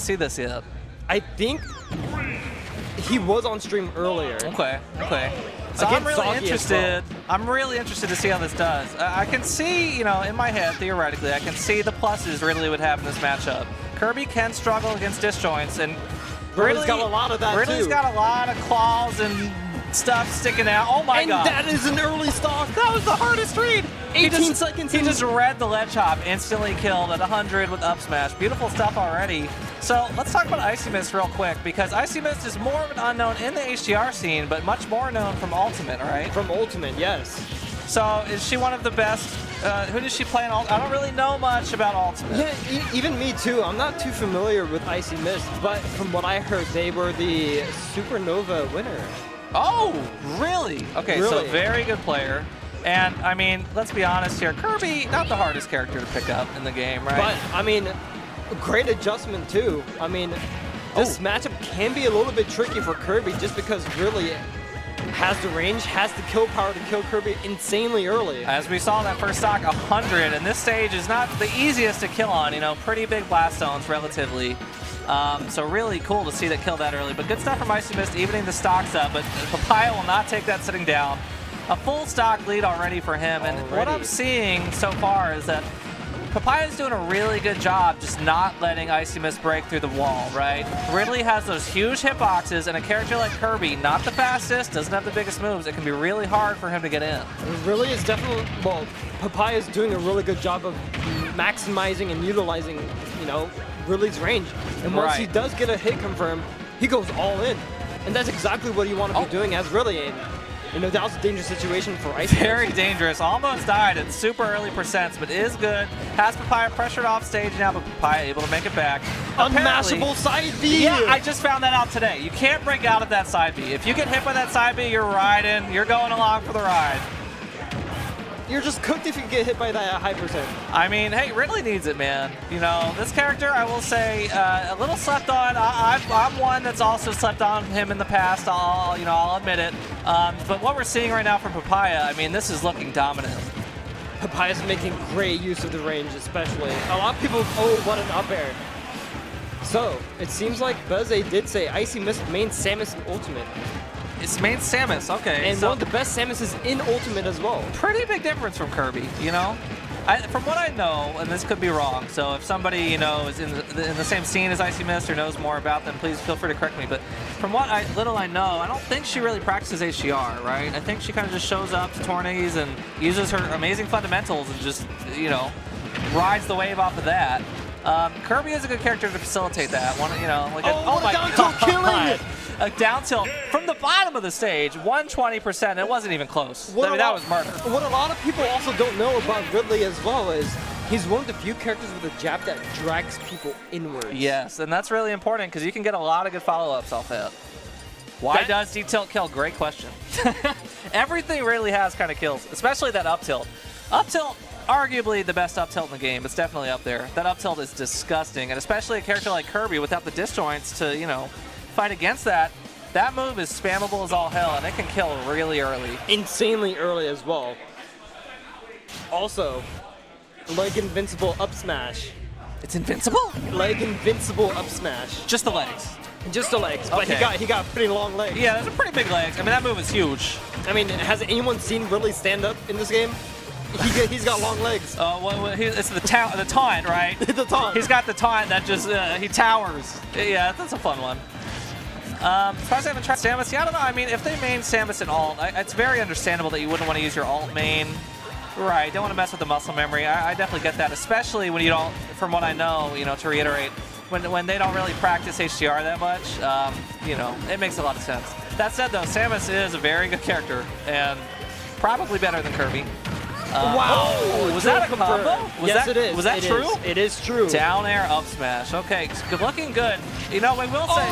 see this yet. I think he was on stream earlier. Okay, okay. So I'm really interested. I'm really interested to see how this does. I can see, you know, in my head, theoretically, I can see the pluses Ridley would have in this matchup. Kirby can struggle against disjoints, and Ridley's got a lot of that Ridley's too. got a lot of claws and stuff sticking out. Oh my god. And that is an early stock. That was the hardest read. 18 seconds. He just read the ledge hop, instantly killed at 100 with up smash. Beautiful stuff already. So let's talk about IcyMist real quick, because IcyMist is more of an unknown in the HDR scene, but much more known from Ultimate, right? From Ultimate, yes. So is she one of the best? Who does she play in Ultimate? I don't really know much about Ultimate. Yeah, even me too. I'm not too familiar with IcyMist, but from what I heard, they were the Supernova winner. Oh, really? Okay, Really? so very good player. And, I mean, let's be honest here. Kirby, not the hardest character to pick up in the game, right? But, I mean, great adjustment too. I mean, this matchup can be a little bit tricky for Kirby just because Ridley has the range, has the kill power to kill Kirby insanely early. As we saw in that first stock, 100, and this stage is not the easiest to kill on, you know, pretty big blast zones relatively. So really cool to see that kill that early. But good stuff from IcyMist, evening the stocks up, but Papaya will not take that sitting down. A full stock lead already for him, and what I'm seeing so far is that Papaya's doing a really good job just not letting IcyMist break through the wall, right? Ridley has those huge hitboxes, and a character like Kirby, not the fastest, doesn't have the biggest moves, it can be really hard for him to get in. It really is definitely, well, Papaya's doing a really good job of maximizing and utilizing, you know, Ridley's range. And once he does get a hit confirmed, he goes all in. And that's exactly what you want to be doing as Ridley. And, you know, that was a dangerous situation for IcyMist. Very dangerous. Almost died at super early percents, but is good. Has Papaya pressured off stage now, but Papaya able to make it back. Unmashable side B. Yeah, I just found that out today. You can't break out of that side B. If you get hit by that side B, you're riding. You're going along for the ride. You're just cooked if you get hit by that high percent. I mean, hey, Ridley needs it, man. You know, this character, I will say, a little slept on. I'm one that's also slept on him in the past. I'll admit it. But what we're seeing right now from Papaya, I mean, this is looking dominant. Papaya's making great use of the range, especially. A lot of people, oh, what an up air. So, it seems like Beze did say IcyMist main Samus in Ultimate. It's main Samus, okay. And so one of the best Samuses in Ultimate as well. Pretty big difference from Kirby, you know? From what I know, and this could be wrong, so if somebody, you know, is in the same scene as IcyMist or knows more about them, please feel free to correct me. But from what little I know, I don't think she really practices HDR, right? I think she kind of just shows up to tourneys and uses her amazing fundamentals and just, you know, rides the wave off of that. Kirby is a good character to facilitate that. Oh my god, killing! A down tilt from the bottom of the stage, 120%. It wasn't even close. I mean, that was murder. What a lot of people also don't know about Ridley as well is he's one of the few characters with a jab that drags people inwards. Yes, and that's really important because you can get a lot of good follow-ups off that. Why does D-tilt kill? Great question. Everything really has kind of kills, especially that up tilt. Up tilt, arguably the best up tilt in the game. It's definitely up there. That up tilt is disgusting, and especially a character like Kirby without the disjoints to, you know, fight against that. That move is spammable as all hell, and it can kill really early. Insanely early as well. Also, leg invincible up smash. It's invincible? Leg invincible up smash. Just the legs. Just the legs, but he got pretty long legs. Yeah, those are pretty big legs. I mean, that move is huge. I mean, has anyone seen Ridley stand up in this game? He's got long legs. It's the taunt, right? The taunt. He's got the taunt that just, he towers. Yeah, that's a fun one. As far as I haven't tried Samus, yeah, I don't know. I mean, if they main Samus in alt, it's very understandable that you wouldn't want to use your alt main. Right, don't want to mess with the muscle memory. I definitely get that, especially when you don't, from what I know, you know, to reiterate, when they don't really practice HDR that much, you know, it makes a lot of sense. That said, though, Samus is a very good character and probably better than Kirby. Wow! Was that a combo? Yes, it is. Was that true? It is true. Down air up smash. Okay, good looking good. You know, we will say.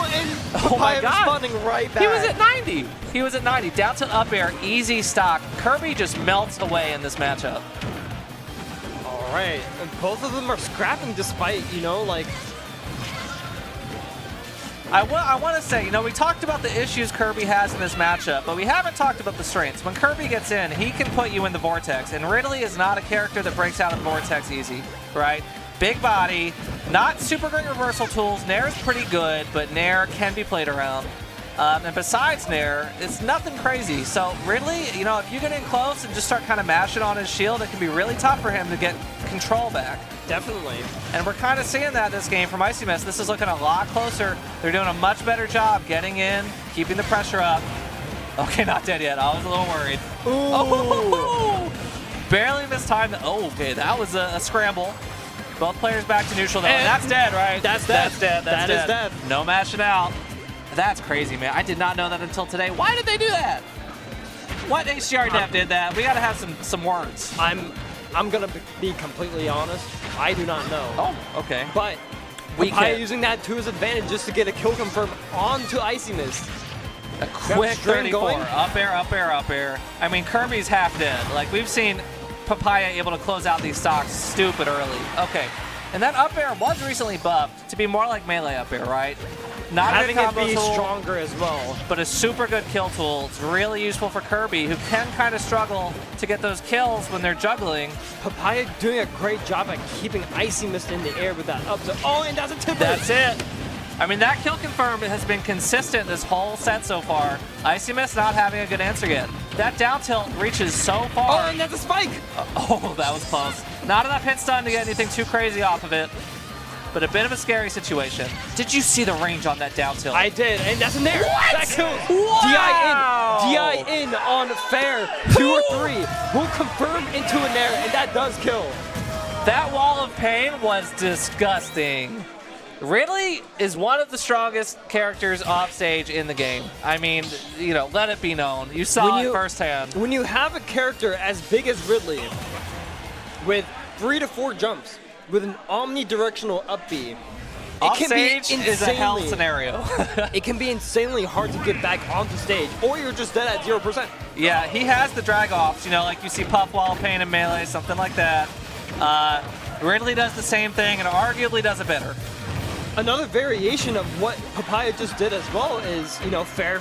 Oh my god! Responding right back. He was at 90. He was at 90. Down to up air, easy stock. Kirby just melts away in this matchup. All right, and both of them are scrapping despite, you know, like. I want to say, you know, we talked about the issues Kirby has in this matchup, but we haven't talked about the strengths. When Kirby gets in, he can put you in the vortex, and Ridley is not a character that breaks out of the vortex easy, right? Big body, not super great reversal tools. Nair is pretty good, but Nair can be played around. And besides Nair, it's nothing crazy. So Ridley, you know, if you get in close and just start kind of mashing on his shield, it can be really tough for him to get control back. Definitely. And we're kind of seeing that this game from IcyMist. This is looking a lot closer. They're doing a much better job getting in, keeping the pressure up. Okay, not dead yet. I was a little worried. Ooh. Oh, barely missed time. Oh, okay, that was a scramble. Both players back to neutral though. And that's dead, right? That's dead. That's dead. That's That dead. is dead. No mashing out. That's crazy, man. I did not know that until today. Why did they do that? What HDR dev did that? We got to have some words. I'm gonna be completely honest. I do not know. Oh, okay. But Papaya using that to his advantage just to get a kill confirm onto IcyMist. A quick string 34. going. Up air, up air, up air. I mean, Kirby's half dead. Like, we've seen Papaya able to close out these stocks stupid early. Okay. And that up air was recently buffed to be more like melee up air, right? Not Having a good it combo be tool, stronger as well. but a super good kill tool. It's really useful for Kirby, who can kind of struggle to get those kills when they're juggling. Papaya doing a great job at keeping IcyMist in the air with that up. Oh, and that's a tipper. That's it. I mean, that kill confirm has been consistent this whole set so far. IcyMist not having a good answer yet. That down tilt reaches so far. Oh, and that's a spike. Oh, that was close. Not enough hit stun to get anything too crazy off of it, but a bit of a scary situation. Did you see the range on that down tilt? I did, and that's in there. What? That kills. Wow. DI in on fair. 2 or 3 will confirm into an air, and that does kill. That wall of pain was disgusting. Ridley is one of the strongest characters off stage in the game. I mean, you know, let it be known. You saw it firsthand. When you have a character as big as Ridley, with 3 to 4 jumps, with an omnidirectional up B, Off stage is a hell scenario. It can be insanely hard to get back onto stage, or you're just dead at 0%. Yeah, he has the drag offs, you know, like you see Puff Wall Pain and Melee, something like that. Ridley does the same thing and arguably does it better. Another variation of what Papaya just did as well is, you know, fair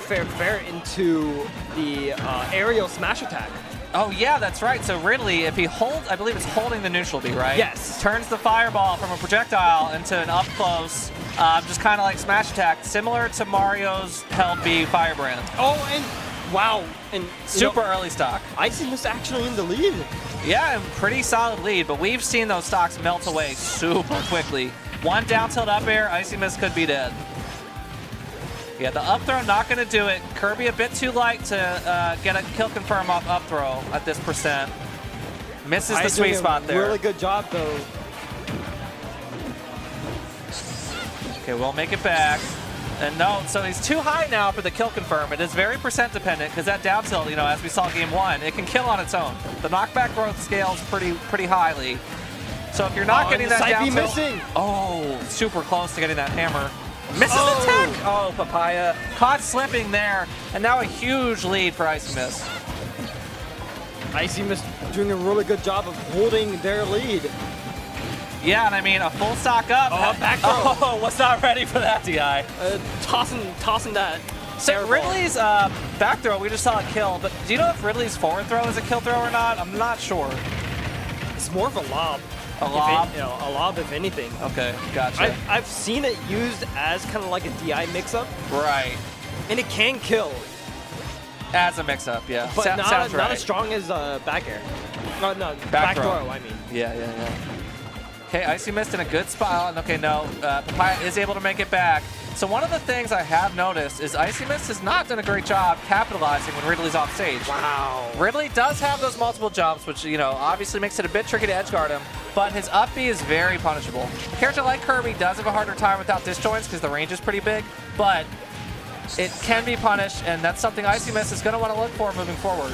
into the aerial smash attack. Oh yeah, that's right. So Ridley, if he holds, I believe it's holding the neutral B, right? Yes. Turns the fireball from a projectile into an up close, just kind of like smash attack, similar to Mario's held B Firebrand. Oh, and wow. And super early stock. IcyMist actually in the lead. Yeah, and pretty solid lead, but we've seen those stocks melt away super quickly. One down tilt up air, IcyMist could be dead. Yeah, the up throw not going to do it. Kirby a bit too light to get a kill confirm off up throw at this percent. Misses the sweet spot there. Really good job though. Okay, we'll make it back. And no, so he's too high now for the kill confirm. It is very percent dependent because that down tilt, you know, as we saw game 1, it can kill on its own. The knockback growth scales pretty highly. So if you're not getting that down tilt, missing. Oh, super close to getting that hammer. Misses the tech. Oh, Papaya caught slipping there, and now a huge lead for IcyMist. IcyMist doing a really good job of holding their lead. Yeah, and I mean a full stock up. Oh, back throw. Oh, was not ready for that, DI. Tossing that. So Ridley's back throw, we just saw a kill, but do you know if Ridley's forward throw is a kill throw or not? I'm not sure. It's more of a lob. A lob? A lob if anything. Okay, gotcha. I've seen it used as kind of like a DI mix-up. Right. And it can kill. As a mix-up, yeah. But Sounds not right. as strong as back air. No, Back throw, I mean. Yeah. Okay, IcyMist in a good spot. And okay, no, Papaya is able to make it back. So one of the things I have noticed is IcyMist has not done a great job capitalizing when Ridley's off stage. Wow. Ridley does have those multiple jumps, which, you know, obviously makes it a bit tricky to edge guard him, but his up B is very punishable. A character like Kirby does have a harder time without disjoints because the range is pretty big, but it can be punished, and that's something IcyMist is going to want to look for moving forward.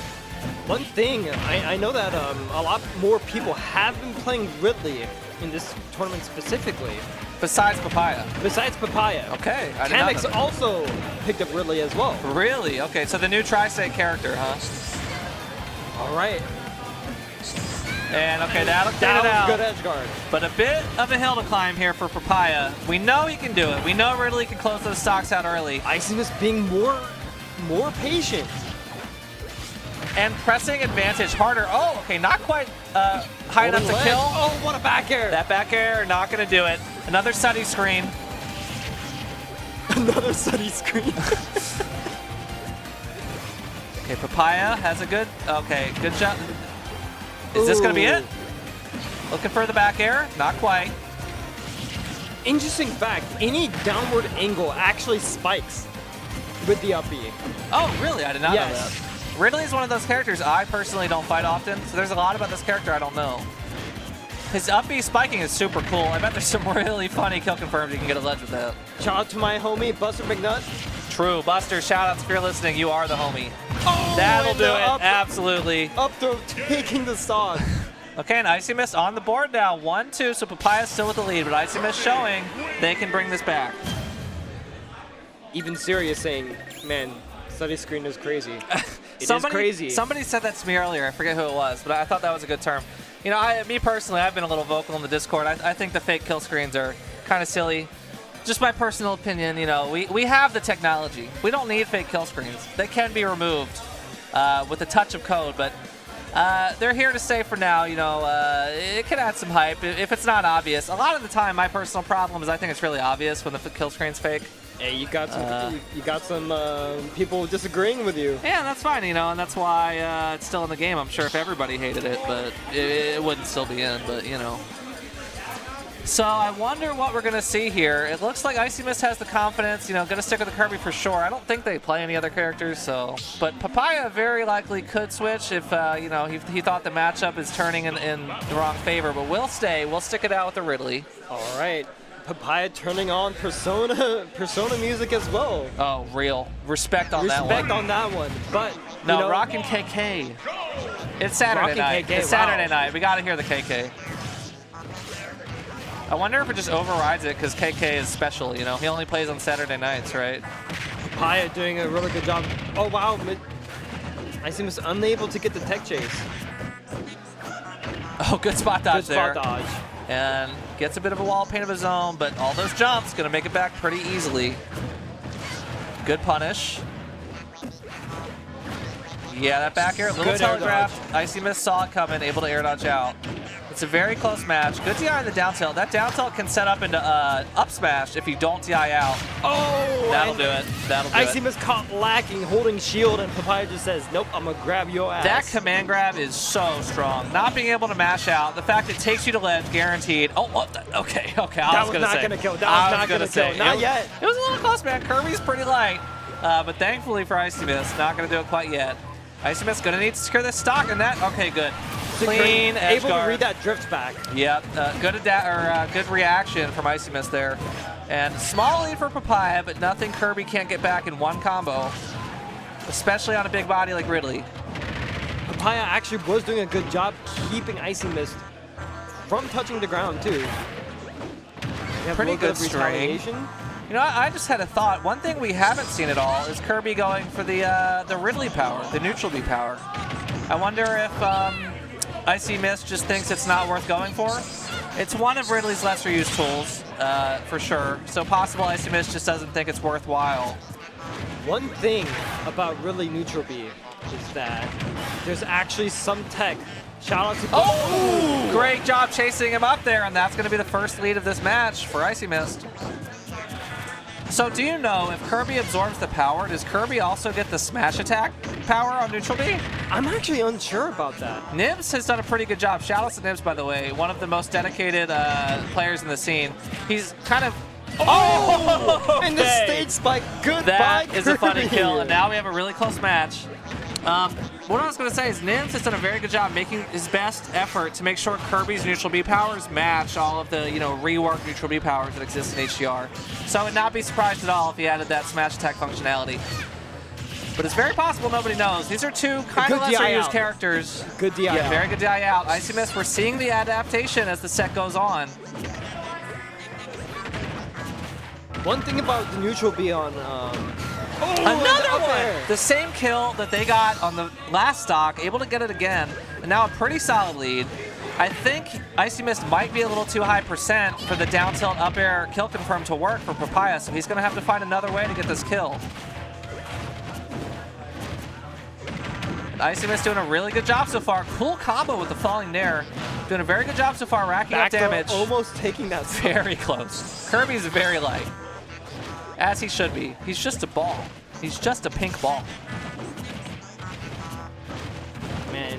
One thing, I know that a lot more people have been playing Ridley in this tournament specifically. Besides Papaya. Okay, I did not know Kamix that. also picked up Ridley as well. Really? Okay, so the new Tri-State character, huh? All right. And okay, that'll clean That it out. was good edge guard. But a bit of a hill to climb here for Papaya. We know he can do it. We know Ridley can close those stocks out early. IcyMist being more patient. and pressing advantage harder. Oh, okay, not quite high enough to kill. Oh, what a back air. That back air, not going to do it. Another Suddy screen. Another Suddy screen. Okay, Papaya has a good, okay, good shot. Is this going to be it? Looking for the back air, not quite. Interesting fact, any downward angle actually spikes with the up B. Oh, really? I did not know Yes. that. Ridley is one of those characters I personally don't fight often, so there's a lot about this character I don't know. His up B spiking is super cool. I bet there's some really funny kill confirms you can get a ledge with that. Shout out to my homie, Buster McNutt. True. Buster, shout outs if you're listening. You are the homie. Oh, That'll and do the it. Absolutely. Up throw taking the stock. Okay, and IcyMist on the board now. 1-2, so Papaya's still with the lead, but IcyMist showing they can bring this back. Even Serious saying, man, Study screen is crazy. It is crazy. Somebody said that to me earlier. I forget who it was, but I thought that was a good term. You know, me personally, I've been a little vocal in the Discord. I think the fake kill screens are kind of silly. Just my personal opinion, you know, we have the technology. We don't need fake kill screens. They can be removed with a touch of code, but they're here to stay for now. You know, it can add some hype if it's not obvious. A lot of the time, my personal problem is I think it's really obvious when the kill screen's fake. Hey, you got some people disagreeing with you. Yeah, that's fine, you know, and that's why it's still in the game. I'm sure if everybody hated it, but it wouldn't still be in, but, you know. So I wonder what we're going to see here. It looks like IcyMist has the confidence, you know, going to stick with the Kirby for sure. I don't think they play any other characters, so. But Papaya very likely could switch if, you know, he thought the matchup is turning in the wrong favor, but we'll stay. We'll stick it out with the Ridley. All right. Papaya turning on Persona music as well. Oh, real. Respect on that one. Respect on that one. But, no, you know, Rockin' KK. It's Saturday Rockin' night. KK, It's Saturday night. We got to hear the KK. I wonder if it just overrides it because KK is special, you know? He only plays on Saturday nights, right? Papaya doing a really good job. Oh, wow. IcyMist unable to get the tech chase. Oh, good spot dodge there. Good spot dodge. And gets a bit of a wall paint of his own, but all those jumps going to make it back pretty easily. Good punish. Yeah, that back air, little telegraph. IcyMist saw it coming, able to air dodge out. It's a very close match. Good DI in the down tilt. That down tilt can set up into up smash if you don't DI out. Oh! That'll do it. That'll do it. IcyMist caught lacking, holding shield, and Papaya just says, nope, I'm going to grab your ass. That command grab is so strong. Not being able to mash out. The fact it takes you to ledge, guaranteed. Oh, okay. That was not going to kill. That was not going to kill. Not yet. It was a little close, man. Kirby's pretty light. But thankfully for IcyMist, not going to do it quite yet. IcyMist going to need to secure this stock, and that, okay, good. Clean edge able guard. to read that drift back. Yep, good reaction from IcyMist there. And small lead for Papaya, but nothing Kirby can't get back in one combo, especially on a big body like Ridley. Papaya actually was doing a good job keeping IcyMist from touching the ground, too. Pretty good string. You know, I just had a thought. One thing we haven't seen at all is Kirby going for the Ridley power, the neutral B power. I wonder if IcyMist just thinks it's not worth going for. It's one of Ridley's lesser used tools, for sure. So possible IcyMist just doesn't think it's worthwhile. One thing about Ridley neutral B is that there's actually some tech. Shout out to Oh! Great job chasing him up there, and that's going to be the first lead of this match for IcyMist. So do you know if Kirby absorbs the power, does Kirby also get the smash attack power on neutral B? I'm actually unsure about that. Nibs has done a pretty good job. Shout out to Nibs, by the way, one of the most dedicated players in the scene. He's kind of... Oh! And the stage spike. Goodbye, That is Kirby. a funny kill, and now we have a really close match. What I was going to say is Nibs has done a very good job making his best effort to make sure Kirby's neutral B powers match all of the, you know, reworked neutral B powers that exist in HDR. So I would not be surprised at all if he added that smash attack functionality. But it's very possible nobody knows. These are two kind of lesser used characters. Good DI out. Very good DI out. IcyMist, we're seeing the adaptation as the set goes on. One thing about the neutral B on... Another one! The same kill that they got on the last stock, able to get it again, and now a pretty solid lead. I think IcyMist might be a little too high percent for the down tilt up air kill confirm to work for Papaya, so he's going to have to find another way to get this kill. IcyMist doing a really good job so far. Cool combo with the falling nair. Doing a very good job so far, racking up damage. Almost taking that. Very close. Kirby's very light. As he should be. He's just a ball. He's just a pink ball. Man,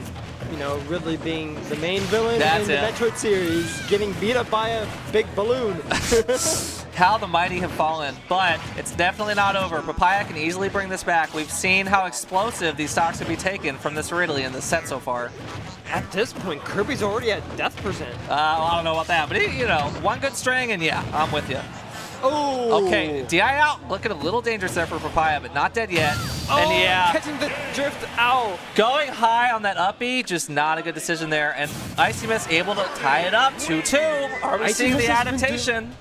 you know, Ridley being the main villain That's in the Metroid series, getting beat up by a big balloon. How the mighty have fallen, but it's definitely not over. Papaya can easily bring this back. We've seen how explosive these stocks can be taken from this Ridley in this set so far. At this point, Kirby's already at death percent. Well, I don't know about that, but you know, one good string and yeah, I'm with you. Oh! Okay, DI out, looking a little dangerous there for Papaya, but not dead yet. Oh, and yeah, catching the drift out. going high on that up B, just not a good decision there. And IcyMist able to tie it up 2-2. Are we seeing the adaptation?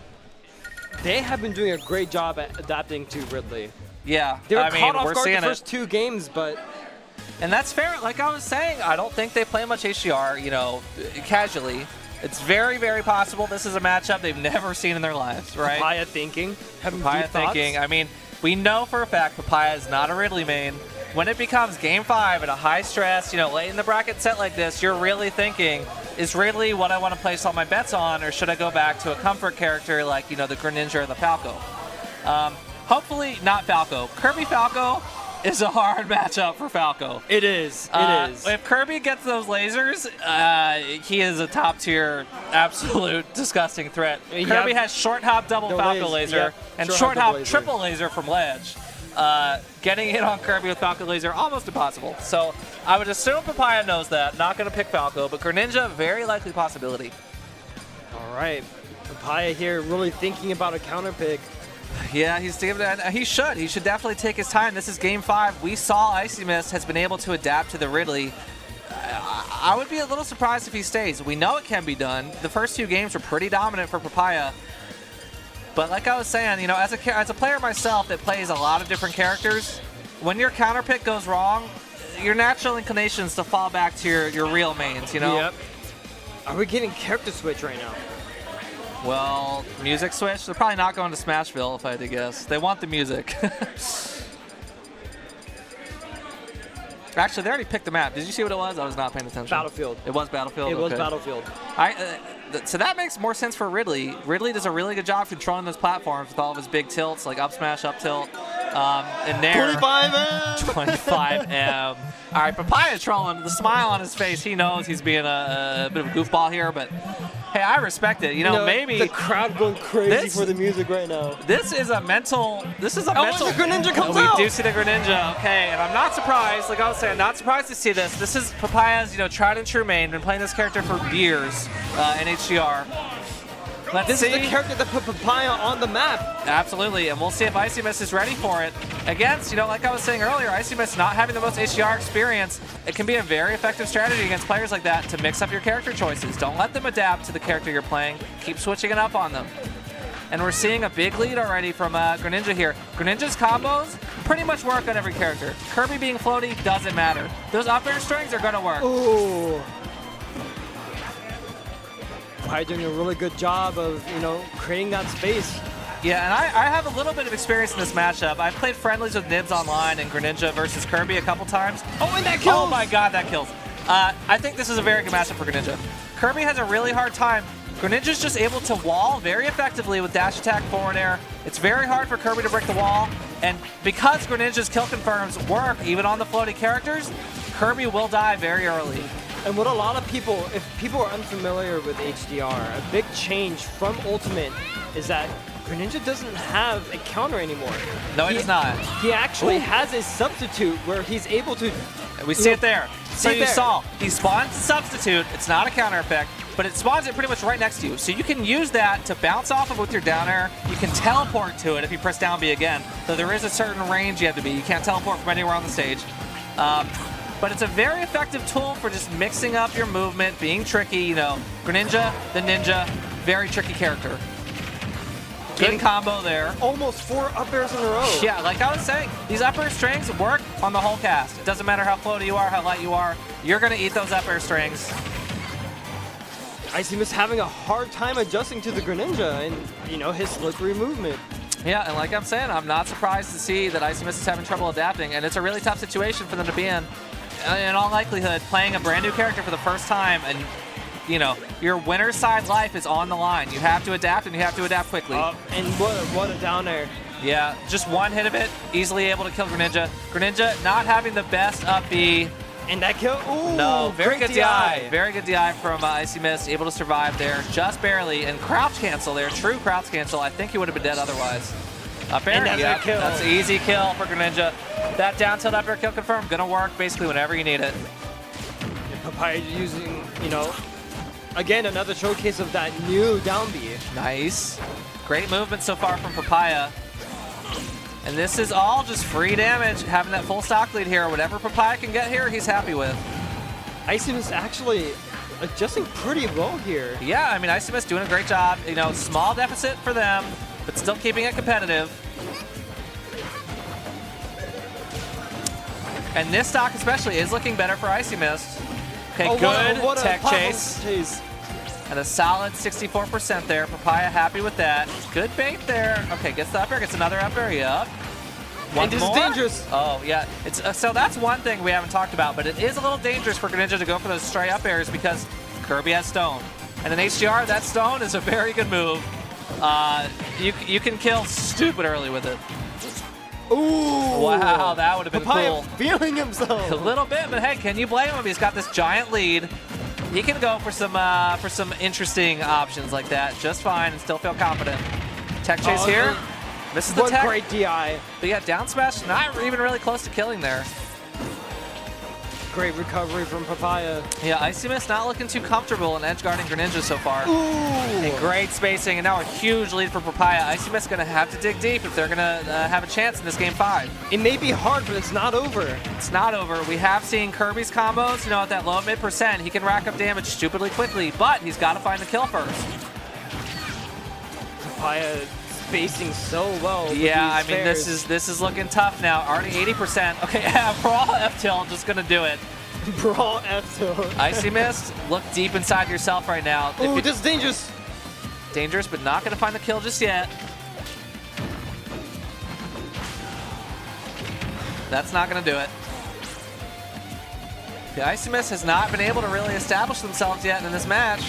They have been doing a great job at adapting to Ridley. Yeah, They were I mean, caught off we're guard seeing the first 2 games, but and that's fair. Like I was saying, I don't think they play much HDR, you know, casually. It's very, very possible this is a matchup they've never seen in their lives, right? Papaya thinking, having Papaya deep thoughts. thinking. I mean, we know for a fact Papaya is not a Ridley main. When it becomes game 5 at a high stress, you know, late in the bracket set like this, you're really thinking, is Ridley what I want to place all my bets on, or should I go back to a comfort character like, you know, the Greninja or the Falco? Hopefully not Falco. Kirby Falco is a hard matchup for Falco. It is. It is. If Kirby gets those lasers, he is a top tier, absolute disgusting threat. Kirby has short hop double Falco laser and short hop triple laser from ledge. Getting hit on Kirby with Falco laser, almost impossible. So I would assume Papaya knows that. Not going to pick Falco, but Greninja, very likely possibility. All right. Papaya here really thinking about a counter pick. Yeah, he should. He should definitely take his time. This is game 5. We saw IcyMist has been able to adapt to the Ridley. I would be a little surprised if he stays. We know it can be done. The first 2 games were pretty dominant for Papaya. But like I was saying, you know, as a player myself that plays a lot of different characters, when your counter pick goes wrong, your natural inclination is to fall back to your real mains, you know? Yep. Are we getting character switch right now? Well, music switch? They're probably not going to Smashville, if I had to guess. They want the music. Actually, they already picked the map. Did you see what it was? I was not paying attention. Battlefield. It was Battlefield? It was Battlefield. So that makes more sense for Ridley. Ridley does a really good job controlling those platforms with all of his big tilts, like up smash, up tilt, and there. 25M! 25M. All right, Papaya trolling. The smile on his face. He knows he's being a bit of a goofball here, but hey, I respect it. You know, maybe the crowd going crazy for the music right now. This is a mental. The Greninja comes out. We do see the Greninja. Okay, and I'm not surprised. Like I was saying, not surprised to see this. This is Papaya's, you know, tried and true main. Been playing this character for years in HDR. Let's see. This is the character that put Papaya on the map. Absolutely, and we'll see if IcyMist is ready for it. Against, you know, like I was saying earlier, IcyMist not having the most HDR experience, it can be a very effective strategy against players like that to mix up your character choices. Don't let them adapt to the character you're playing. Keep switching it up on them. And we're seeing a big lead already from Greninja here. Greninja's combos pretty much work on every character. Kirby being floaty doesn't matter. Those up air strings are going to work. Ooh. Papaya doing a really good job of, you know, creating that space. Yeah, and I have a little bit of experience in this matchup. I've played friendlies with Nibs online and Greninja versus Kirby a couple times. Oh, and that kills! Oh my god, that kills. I think this is a very good matchup for Greninja. Kirby has a really hard time. Greninja's just able to wall very effectively with dash attack, forward air. It's very hard for Kirby to break the wall, and because Greninja's kill confirms work even on the floaty characters, Kirby will die very early. And what a lot of people, if people are unfamiliar with HDR, a big change from Ultimate is that Greninja doesn't have a counter anymore. No, he does not. He actually has a substitute where he's able to... We see it there. So you saw, he spawns a substitute. It's not a counter effect, but it spawns it pretty much right next to you. So you can use that to bounce off of with your down air. You can teleport to it if you press down B again, though there is a certain range you have to be. You can't teleport from anywhere on the stage. But it's a very effective tool for just mixing up your movement, being tricky, you know. Greninja, the ninja, very tricky character. Good combo there. Almost 4 up airs in a row. Yeah, like I was saying, these up air strings work on the whole cast. It doesn't matter how floaty you are, how light you are, you're going to eat those up air strings. IcyMist having a hard time adjusting to the Greninja and, you know, his slippery movement. Yeah, and like I'm saying, I'm not surprised to see that IcyMist is having trouble adapting, and it's a really tough situation for them to be in. in all likelihood, playing a brand new character for the first time, and you know, your winner's side life is on the line. You have to adapt, and you have to adapt quickly. And what a down air. Yeah, just one hit of it, easily able to kill Greninja. Greninja not having the best up B. And that kill, ooh, No, very good DI. DI. Very good DI from IcyMist, able to survive there just barely. And crouch cancel there, true crouch cancel. I think he would have been dead otherwise. Up air, yeah, that's an easy kill for Greninja. That down tilt up air kill confirmed, gonna work basically whenever you need it. And Papaya using, you know, again, another showcase of that new down B. Nice. Great movement so far from Papaya. And this is all just free damage, having that full stock lead here. Whatever Papaya can get here, he's happy with. IcyMist actually adjusting pretty well here. Yeah, I mean, IcyMist doing a great job. You know, small deficit for them, but still keeping it competitive. And this stock especially is looking better for IcyMist. Okay, good tech chase. And a solid 64% there. Papaya happy with that. Good bait there. Okay, gets the up air, gets another up air. Yup. And this is dangerous. Oh, yeah. It's so that's one thing we haven't talked about, but it is a little dangerous for Greninja to go for those stray up airs because Kirby has Stone. And in HDR, that Stone is a very good move. You can kill stupid early with it. Ooh! Wow, that would have been Papaya cool. feeling himself. A little bit, but hey, can you blame him? He's got this giant lead. He can go for some interesting options like that just fine and still feel confident. Tech chase here. Misses the tech. Great DI. But yeah, down smash, not even really close to killing there. Great recovery from Papaya. Yeah, IcyMist not looking too comfortable in edge guarding Greninja so far. Ooh! And great spacing, and now a huge lead for Papaya. IcyMist gonna have to dig deep if they're gonna have a chance in this game 5. It may be hard, but it's not over. It's not over. We have seen Kirby's combos, you know, at that low mid percent. He can rack up damage stupidly quickly, but he's got to find the kill first. Papaya spacing so well. Yeah, I mean, this is looking tough now. Already 80%. Okay, yeah, Brawl F-Tilt just gonna do it. Brawl F-Tilt. IcyMist, look deep inside yourself right now. Ooh, this is dangerous. Dangerous, but not gonna find the kill just yet. That's not gonna do it. The IcyMist has not been able to really establish themselves yet in this match.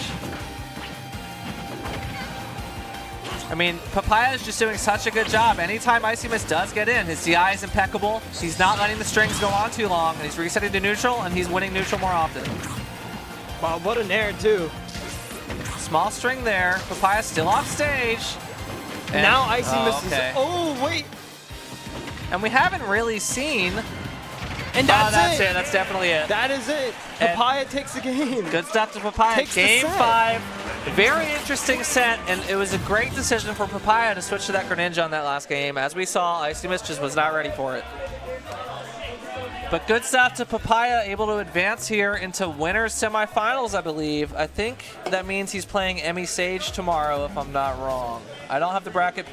I mean, Papaya is just doing such a good job. Anytime IcyMist does get in, his DI is impeccable. He's not letting the strings go on too long, and he's resetting to neutral, and he's winning neutral more often. Wow, what an air, too. Small string there. Papaya's still off stage. And now IcyMist okay. is... Oh, wait. And we haven't really seen... And that's it. That's definitely it. That is it. Papaya takes the game. Good stuff to Papaya. Game 5. Very interesting set, and it was a great decision for Papaya to switch to that Greninja on that last game. As we saw, IcyMist just was not ready for it. But good stuff to Papaya, able to advance here into winners semifinals, I believe. I think that means he's playing Emmy Sage tomorrow, if I'm not wrong. I don't have the bracket pulled